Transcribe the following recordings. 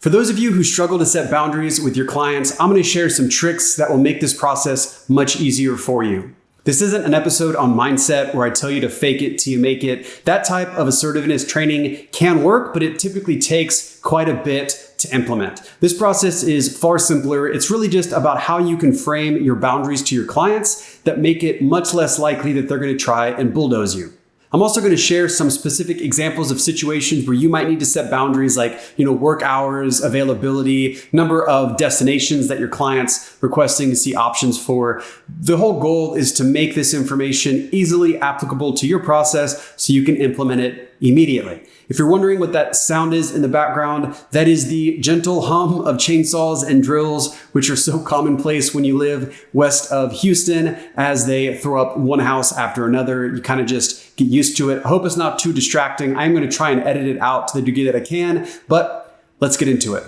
For those of you who struggle to set boundaries with your clients, I'm going to share some tricks that will make this process much easier for you. This isn't an episode on mindset where I tell you to fake it till you make it. That type of assertiveness training can work, but it typically takes quite a bit to implement. This process is far simpler. It's really just about how you can frame your boundaries to your clients that make it much less likely that they're going to try and bulldoze you. I'm also going to share some specific examples of situations where you might need to set boundaries like, work hours, availability, number of destinations that your client's requesting to see options for. The whole goal is to make this information easily applicable to your process so you can implement it immediately. If you're wondering what that sound is in the background, that is the gentle hum of chainsaws and drills, which are so commonplace when you live west of Houston as they throw up one house after another. You kind of just get used to it. I hope it's not too distracting. I'm going to try and edit it out to the degree that I can, but let's get into it.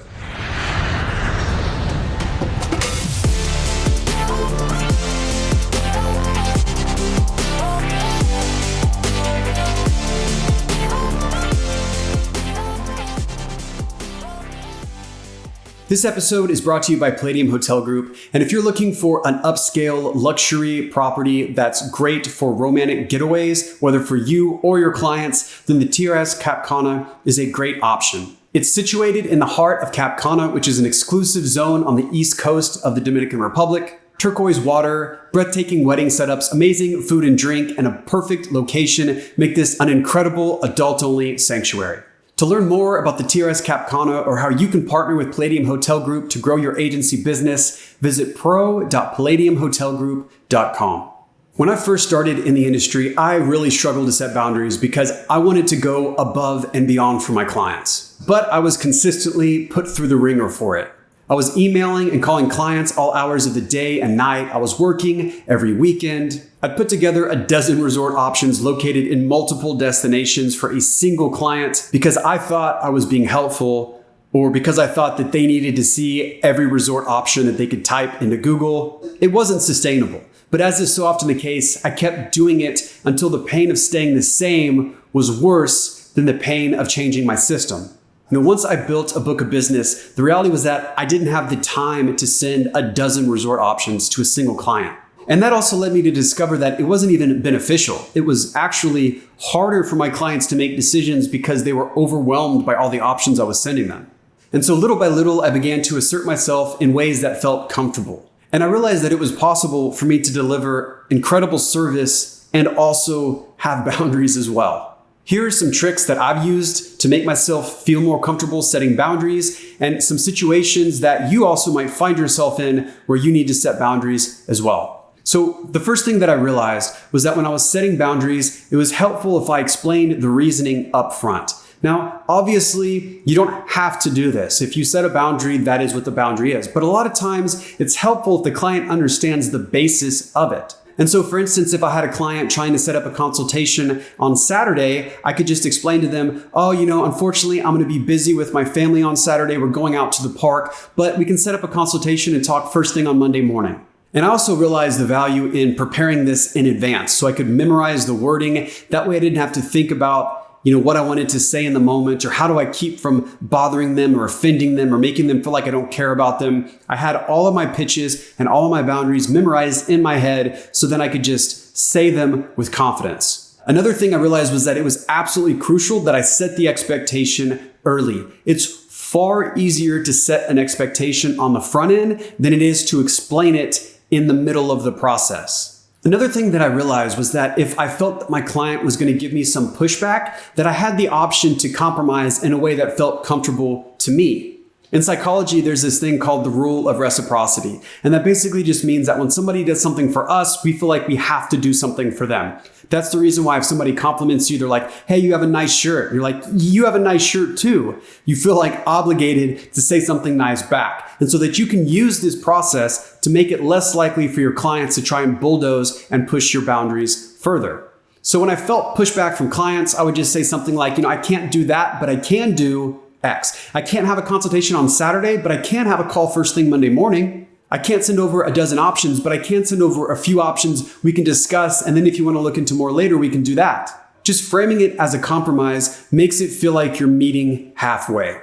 This episode is brought to you by Palladium Hotel Group, and if you're looking for an upscale luxury property that's great for romantic getaways, whether for you or your clients, then the Terrace Cap Cana is a great option. It's situated in the heart of Cap Cana, which is an exclusive zone on the east coast of the Dominican Republic. Turquoise water, breathtaking wedding setups, amazing food and drink, and a perfect location make this an incredible adult-only sanctuary. To learn more about the Terrace Cap Cana or how you can partner with Palladium Hotel Group to grow your agency business, visit pro.palladiumhotelgroup.com. When I first started in the industry, I really struggled to set boundaries because I wanted to go above and beyond for my clients. But I was consistently put through the ringer for it. I was emailing and calling clients all hours of the day and night. I was working every weekend. I'd put together a dozen resort options located in multiple destinations for a single client because I thought I was being helpful or because I thought that they needed to see every resort option that they could type into Google. It wasn't sustainable. But as is so often the case, I kept doing it until the pain of staying the same was worse than the pain of changing my system. Once I built a book of business, the reality was that I didn't have the time to send a dozen resort options to a single client. And that also led me to discover that it wasn't even beneficial. It was actually harder for my clients to make decisions because they were overwhelmed by all the options I was sending them. And so little by little, I began to assert myself in ways that felt comfortable. And I realized that it was possible for me to deliver incredible service and also have boundaries as well. Here are some tricks that I've used to make myself feel more comfortable setting boundaries and some situations that you also might find yourself in where you need to set boundaries as well. So the first thing that I realized was that when I was setting boundaries, it was helpful if I explained the reasoning up front. Now, obviously, you don't have to do this. If you set a boundary, that is what the boundary is. But a lot of times, it's helpful if the client understands the basis of it. And so, for instance, if I had a client trying to set up a consultation on Saturday, I could just explain to them, unfortunately, I'm going to be busy with my family on Saturday. We're going out to the park, but we can set up a consultation and talk first thing on Monday morning. And I also realized the value in preparing this in advance so I could memorize the wording. That way I didn't have to think about what I wanted to say in the moment or how do I keep from bothering them or offending them or making them feel like I don't care about them. I had all of my pitches and all of my boundaries memorized in my head so then I could just say them with confidence. Another thing I realized was that it was absolutely crucial that I set the expectation early. It's far easier to set an expectation on the front end than it is to explain it in the middle of the process. Another thing that I realized was that if I felt that my client was going to give me some pushback, that I had the option to compromise in a way that felt comfortable to me. In psychology, there's this thing called the rule of reciprocity. And that basically just means that when somebody does something for us, we feel like we have to do something for them. That's the reason why if somebody compliments you, they're like, hey, you have a nice shirt. You're like, you have a nice shirt too. You feel like obligated to say something nice back. And so that you can use this process to make it less likely for your clients to try and bulldoze and push your boundaries further. So when I felt pushback from clients, I would just say something like, I can't do that, but I can do X. I can't have a consultation on Saturday, but I can have a call first thing Monday morning. I can't send over a dozen options, but I can send over a few options we can discuss. And then if you want to look into more later, we can do that. Just framing it as a compromise makes it feel like you're meeting halfway.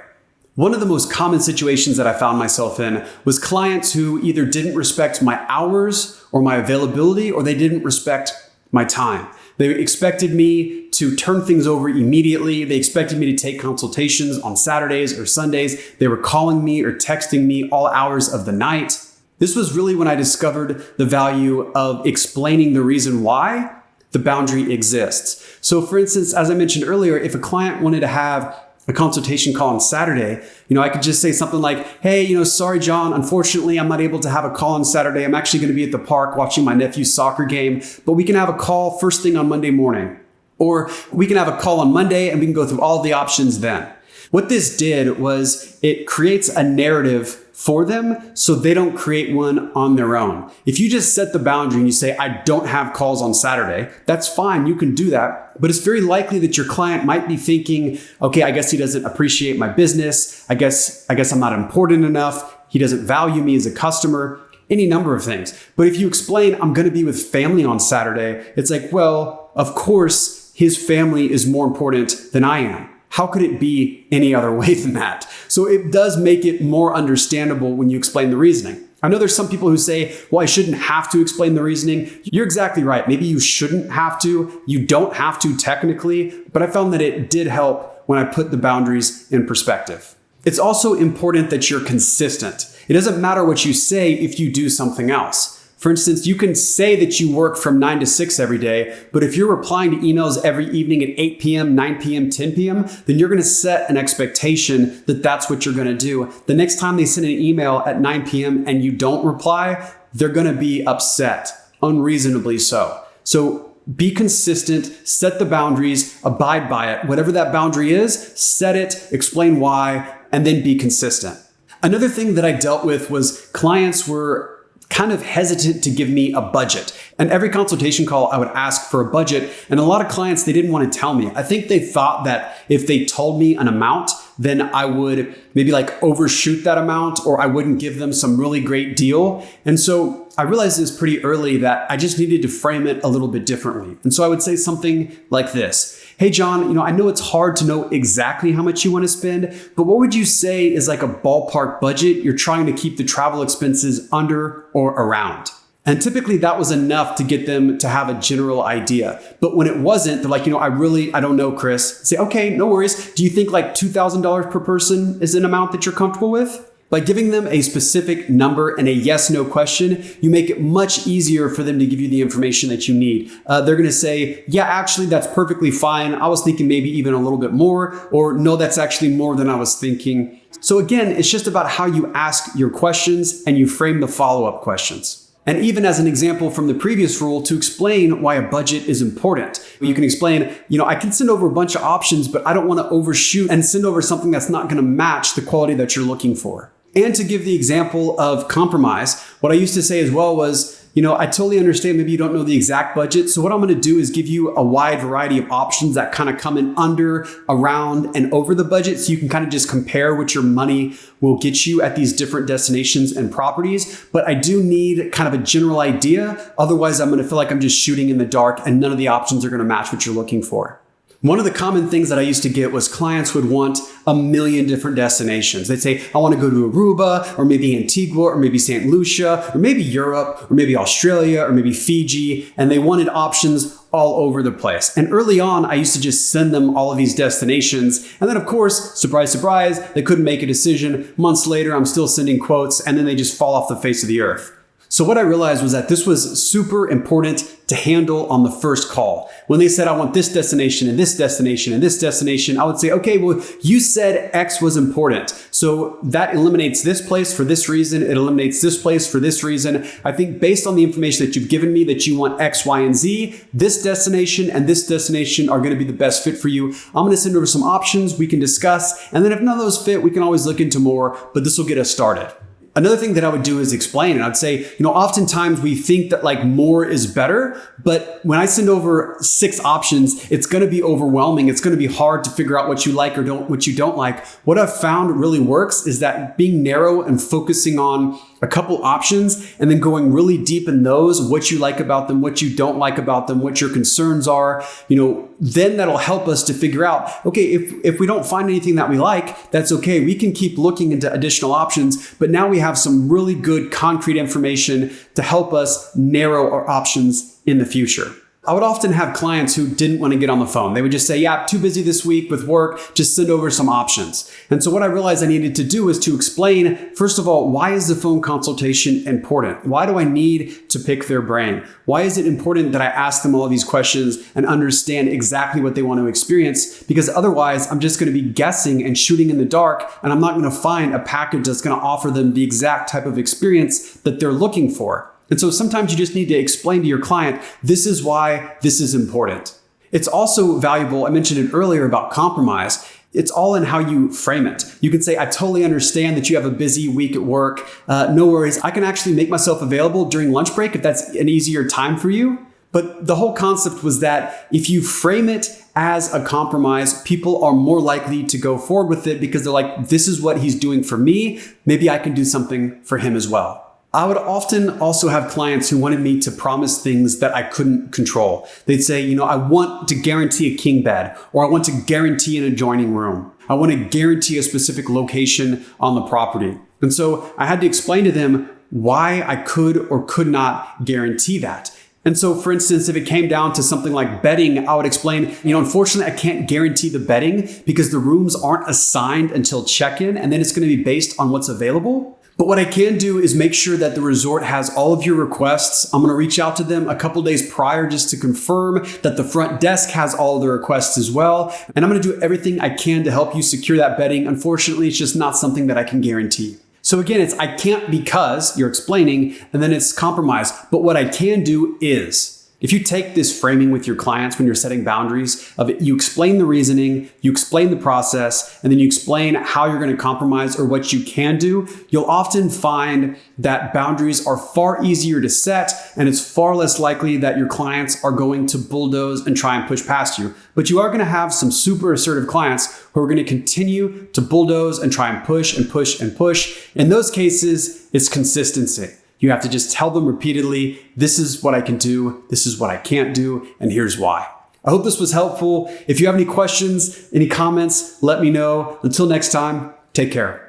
One of the most common situations that I found myself in was clients who either didn't respect my hours or my availability, or they didn't respect my time. They expected me to turn things over immediately. They expected me to take consultations on Saturdays or Sundays. They were calling me or texting me all hours of the night. This was really when I discovered the value of explaining the reason why the boundary exists. So for instance, as I mentioned earlier, if a client wanted to have a consultation call on Saturday, I could just say something like, hey, sorry, John, unfortunately, I'm not able to have a call on Saturday. I'm actually going to be at the park watching my nephew's soccer game, but we can have a call first thing on Monday morning. Or we can have a call on Monday and we can go through all the options then. What this did was it creates a narrative for them so they don't create one on their own. If you just set the boundary and you say, I don't have calls on Saturday, that's fine. You can do that. But it's very likely that your client might be thinking, okay, I guess he doesn't appreciate my business. I guess I'm not important enough. He doesn't value me as a customer, any number of things. But if you explain, I'm going to be with family on Saturday, it's like, well, of course, his family is more important than I am. How could it be any other way than that? So it does make it more understandable when you explain the reasoning. I know there's some people who say, well, I shouldn't have to explain the reasoning. You're exactly right. Maybe you shouldn't have to. You don't have to technically, but I found that it did help when I put the boundaries in perspective. It's also important that you're consistent. It doesn't matter what you say if you do something else. For instance, you can say that you work from 9 to 6 every day, but if you're replying to emails every evening at 8 p.m., 9 p.m., 10 p.m., then you're going to set an expectation that that's what you're going to do. The next time they send an email at 9 p.m. and you don't reply, they're going to be upset, unreasonably so. So be consistent, set the boundaries, abide by it. Whatever that boundary is, set it, explain why, and then be consistent. Another thing that I dealt with was clients were kind of hesitant to give me a budget. And every consultation call, I would ask for a budget. And a lot of clients, they didn't want to tell me. I think they thought that if they told me an amount, then I would maybe overshoot that amount, or I wouldn't give them some really great deal. And so I realized this pretty early that I just needed to frame it a little bit differently. And so I would say something like this. Hey, John, I know it's hard to know exactly how much you want to spend, but what would you say is like a ballpark budget you're trying to keep the travel expenses under or around? And typically that was enough to get them to have a general idea. But when it wasn't, they're like, I don't know, Chris. Say, okay, no worries. Do you think $2,000 per person is an amount that you're comfortable with? By giving them a specific number and a yes/no question, you make it much easier for them to give you the information that you need. They're going to say, yeah, actually, that's perfectly fine. I was thinking maybe even a little bit more, or no, that's actually more than I was thinking. So again, it's just about how you ask your questions and you frame the follow-up questions. And even as an example from the previous rule, to explain why a budget is important, you can explain, I can send over a bunch of options, but I don't want to overshoot and send over something that's not going to match the quality that you're looking for. And to give the example of compromise, what I used to say as well was, I totally understand maybe you don't know the exact budget. So what I'm going to do is give you a wide variety of options that kind of come in under, around, and over the budget. So you can kind of just compare what your money will get you at these different destinations and properties. But I do need kind of a general idea. Otherwise, I'm going to feel like I'm just shooting in the dark and none of the options are going to match what you're looking for. One of the common things that I used to get was clients would want a million different destinations. They'd say, I want to go to Aruba, or maybe Antigua, or maybe St. Lucia, or maybe Europe, or maybe Australia, or maybe Fiji. And they wanted options all over the place. And early on, I used to just send them all of these destinations. And then of course, surprise, surprise, they couldn't make a decision. Months later, I'm still sending quotes, and then they just fall off the face of the earth. So what I realized was that this was super important to handle on the first call. When they said, I want this destination and this destination and this destination, I would say, okay, well, you said X was important. So that eliminates this place for this reason. It eliminates this place for this reason. I think based on the information that you've given me that you want X, Y, and Z, this destination and this destination are going to be the best fit for you. I'm going to send over some options we can discuss. And then if none of those fit, we can always look into more, but this will get us started. Another thing that I would do is explain, and I'd say, oftentimes we think that more is better, but when I send over 6 options, it's going to be overwhelming. It's going to be hard to figure out what you like or what you don't like. What I've found really works is that being narrow and focusing on a couple options and then going really deep in those, what you like about them, what you don't like about them, what your concerns are, then that'll help us to figure out, okay, if we don't find anything that we like, that's okay. We can keep looking into additional options, but now we have some really good concrete information to help us narrow our options in the future. I would often have clients who didn't want to get on the phone. They would just say, yeah, I'm too busy this week with work, just send over some options. And so what I realized I needed to do is to explain, first of all, why is the phone consultation important? Why do I need to pick their brain? Why is it important that I ask them all of these questions and understand exactly what they want to experience? Because otherwise, I'm just going to be guessing and shooting in the dark, and I'm not going to find a package that's going to offer them the exact type of experience that they're looking for. And so sometimes you just need to explain to your client, this is why this is important. It's also valuable, I mentioned it earlier about compromise. It's all in how you frame it. You can say, I totally understand that you have a busy week at work. No worries. I can actually make myself available during lunch break if that's an easier time for you. But the whole concept was that if you frame it as a compromise, people are more likely to go forward with it because they're like, this is what he's doing for me. Maybe I can do something for him as well. I would often also have clients who wanted me to promise things that I couldn't control. They'd say, I want to guarantee a king bed, or I want to guarantee an adjoining room. I want to guarantee a specific location on the property. And so I had to explain to them why I could or could not guarantee that. And so, for instance, if it came down to something like bedding, I would explain, unfortunately, I can't guarantee the bedding because the rooms aren't assigned until check-in, and then it's going to be based on what's available. But what I can do is make sure that the resort has all of your requests. I'm going to reach out to them a couple days prior just to confirm that the front desk has all of the requests as well. And I'm going to do everything I can to help you secure that bedding. Unfortunately, it's just not something that I can guarantee. So again, it's I can't because you're explaining, and then it's compromise. But what I can do is, if you take this framing with your clients when you're setting boundaries of it, you explain the reasoning, you explain the process, and then you explain how you're going to compromise or what you can do, you'll often find that boundaries are far easier to set, and it's far less likely that your clients are going to bulldoze and try and push past you. But you are going to have some super assertive clients who are going to continue to bulldoze and try and push and push and push. In those cases, it's consistency. You have to just tell them repeatedly, this is what I can do, this is what I can't do, and here's why. I hope this was helpful. If you have any questions, any comments, let me know. Until next time, take care.